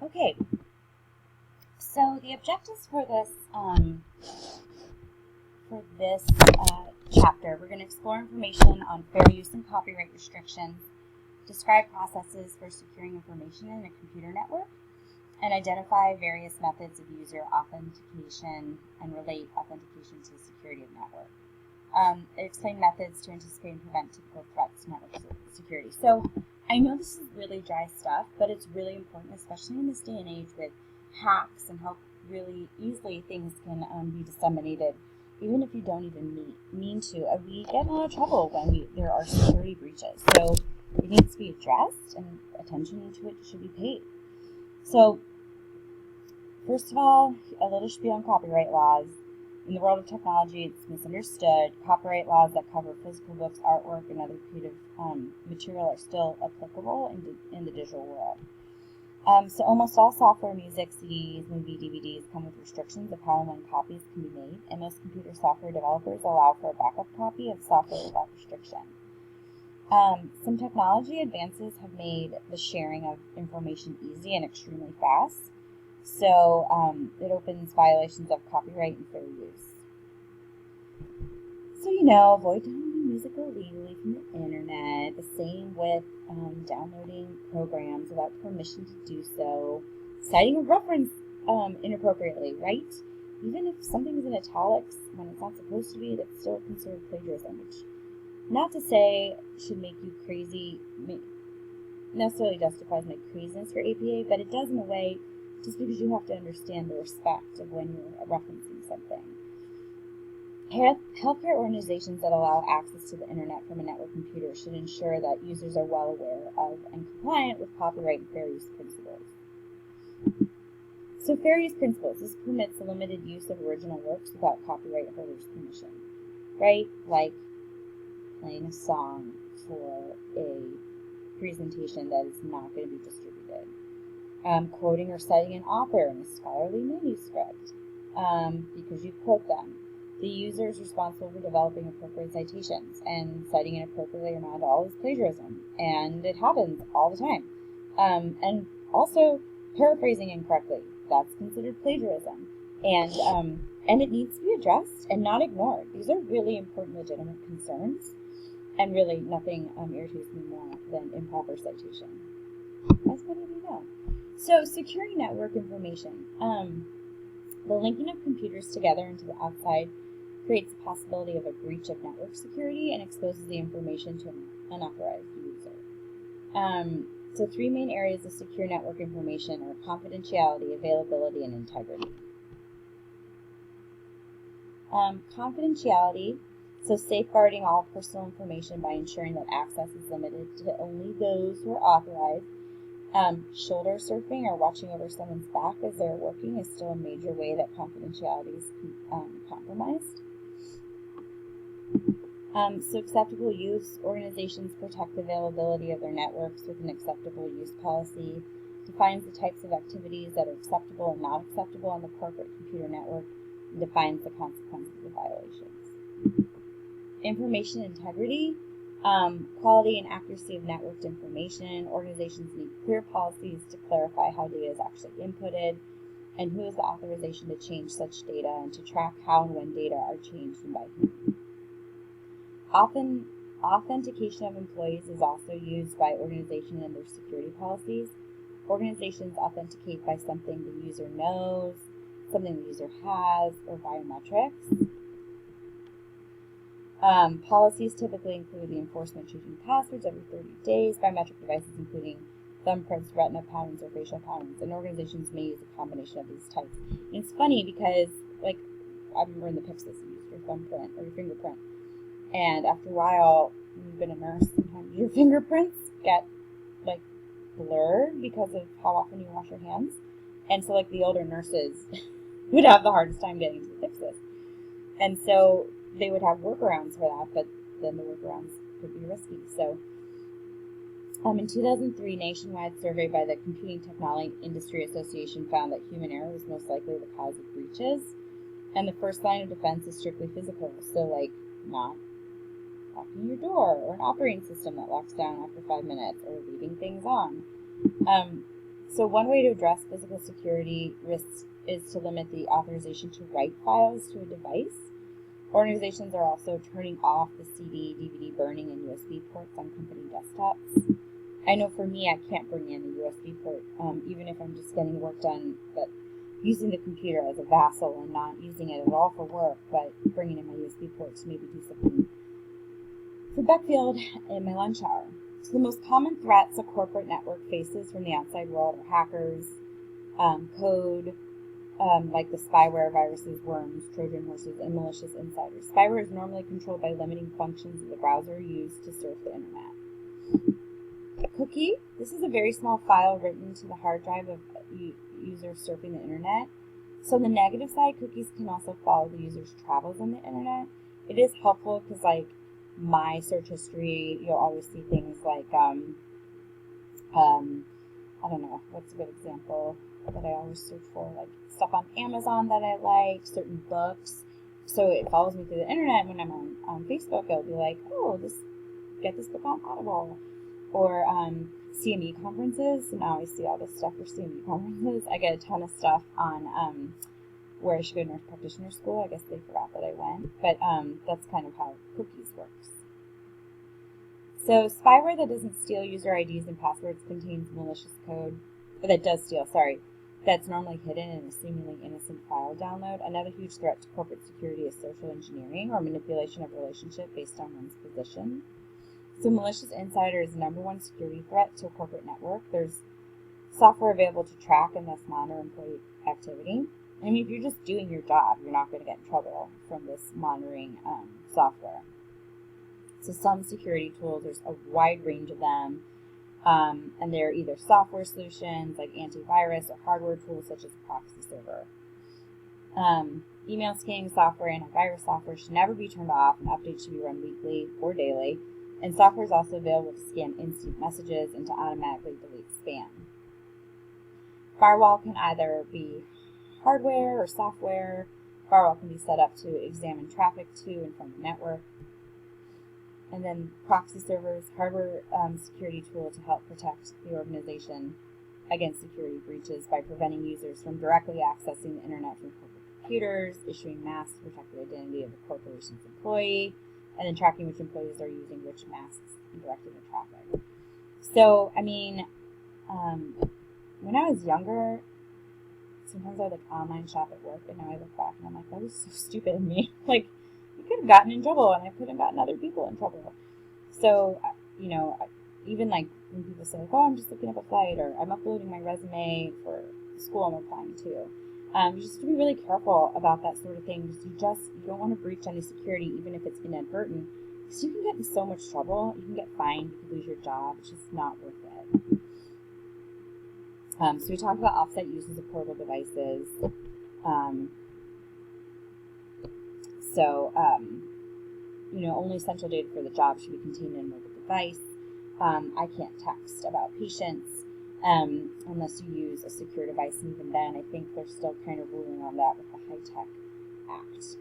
Okay, so the objectives for this chapter, we're going to explore information on fair use and copyright restrictions, describe processes for securing information in a computer network, and identify various methods of user authentication and relate authentication to the security of network. Explain methods to anticipate and prevent typical threats to network security. So I know this is really dry stuff, but it's really important, especially in this day and age with hacks and how really easily things can be disseminated, even if you don't even mean to. We get in a lot of trouble when there are security breaches. So it needs to be addressed and attention to it should be paid. So first of all, a little spiel on copyright laws. In the world of technology, it's misunderstood. Copyright laws that cover physical books, artwork, and other creative material are still applicable in the digital world. So almost all software, music, CDs, movie, DVDs come with restrictions of how and when copies can be made, and most computer software developers allow for a backup copy of software without restriction. Some technology advances have made the sharing of information easy and extremely fast. So it opens violations of copyright and fair use. So, avoid downloading music illegally from the internet. The same with downloading programs without permission to do so. Citing a reference inappropriately, right? Even if something is in italics when it's not supposed to be, that's still considered plagiarism, which, not to say should make you crazy, necessarily justifies my craziness for APA, but it does in a way, just because you have to understand the respect of when you're referencing something. Healthcare organizations that allow access to the internet from a network computer should ensure that users are well aware of and compliant with copyright and fair use principles. So fair use principles, this permits the limited use of original works without copyright holder's permission, right? Like playing a song for a presentation that is not going to be distributed. Quoting or citing an author in a scholarly manuscript because you quote them. The user is responsible for developing appropriate citations, and citing inappropriately or not at all is plagiarism, and it happens all the time. And also paraphrasing incorrectly, that's considered plagiarism, and it needs to be addressed and not ignored. These are really important, legitimate concerns, and really nothing irritates me more than improper citation, as many of you know. So, securing network information. The linking of computers together into the outside creates the possibility of a breach of network security and exposes the information to an unauthorized user. So, three main areas of secure network information are confidentiality, availability, and integrity. Confidentiality, so safeguarding all personal information by ensuring that access is limited to only those who are authorized. Shoulder surfing or watching over someone's back as they're working is still a major way that confidentiality is compromised. So acceptable use, organizations protect the availability of their networks with an acceptable use policy, defines the types of activities that are acceptable and not acceptable on the corporate computer network, and defines the consequences of violations. Information integrity. Quality and accuracy of networked information. Organizations need clear policies to clarify how data is actually inputted and who has the authorization to change such data and to track how and when data are changed and by whom. Often, authentication of employees is also used by organizations in their security policies. Organizations authenticate by something the user knows, something the user has, or biometrics. Policies typically include the enforcement of changing passwords every 30 days, biometric devices including thumbprints, retina patterns, or facial patterns, and organizations may use a combination of these types. And it's funny because, like, I remember in the Pixis, you used your thumbprint or your fingerprint, and after a while, when you've been a nurse, sometimes your fingerprints get, like, blurred because of how often you wash your hands, and so, like, the older nurses would have the hardest time getting to the Pixis, and so they would have workarounds for that, but then the workarounds could be risky. So, in 2003, a nationwide survey by the Computing Technology Industry Association found that human error was most likely the cause of breaches, and the first line of defense is strictly physical, so like not locking your door, or an operating system that locks down after 5 minutes, or leaving things on. So one way to address physical security risks is to limit the authorization to write files to a device. Organizations are also turning off the CD, DVD burning, and USB ports on company desktops. I know for me, I can't bring in a USB port, even if I'm just getting work done, but using the computer as a vassal and not using it at all for work, but bringing in my USB port to maybe do something for Beckfield in my lunch hour. So the most common threats a corporate network faces from the outside world are hackers, code, like the spyware, viruses, worms, Trojan horses, and malicious insiders. Spyware is normally controlled by limiting functions of the browser used to surf the internet. A cookie, this is a very small file written to the hard drive of users surfing the internet. So on the negative side, cookies can also follow the user's travels on the internet. It is helpful because, like, my search history, you'll always see things like, I don't know, what's a good example that I always search for, like stuff on Amazon that I like, certain books. So it follows me through the internet. When I'm on Facebook, it'll be like, oh, get this book on Audible. Or CME conferences. So now I see all this stuff for CME conferences. I get a ton of stuff on where I should go to nurse practitioner school. I guess they forgot that I went. But that's kind of how cookies works. So spyware that doesn't steal user IDs and passwords contains malicious code. That does steal, sorry. That's normally hidden in a seemingly innocent file download. Another huge threat to corporate security is social engineering or manipulation of relationship based on one's position. So malicious insider is the number one security threat to a corporate network. There's software available to track and thus monitor employee activity. I mean, if you're just doing your job, you're not going to get in trouble from this monitoring software. So some security tools, there's a wide range of them, and they're either software solutions like antivirus or hardware tools such as a proxy server. Email scanning software and antivirus software should never be turned off, and updates should be run weekly or daily. And software is also available to scan instant messages and to automatically delete spam. Firewall can either be hardware or software. Firewall can be set up to examine traffic to and from the network. And then proxy servers, hardware security tool to help protect the organization against security breaches by preventing users from directly accessing the internet from corporate computers, issuing masks to protect the identity of the corporation's employee, and then tracking which employees are using which masks and directing the traffic. So, I mean, when I was younger, sometimes I would like online shop at work, and now I look back and I'm like, that was so stupid of me. Like, I could have gotten in trouble, and I could have gotten other people in trouble. So, you know, even like when people say, like, oh, I'm just looking up a flight, or I'm uploading my resume for the school I'm applying to. You just have to be really careful about that sort of thing, because you don't want to breach any security, even if it's inadvertent, because you can get in so much trouble. You can get fined, you could lose your job. It's just not worth it. So we talked about offsite uses of portable devices. You know, only essential data for the job should be contained in a mobile device. I can't text about patients unless you use a secure device, and even then, I think they're still kind of ruling on that with the High Tech Act.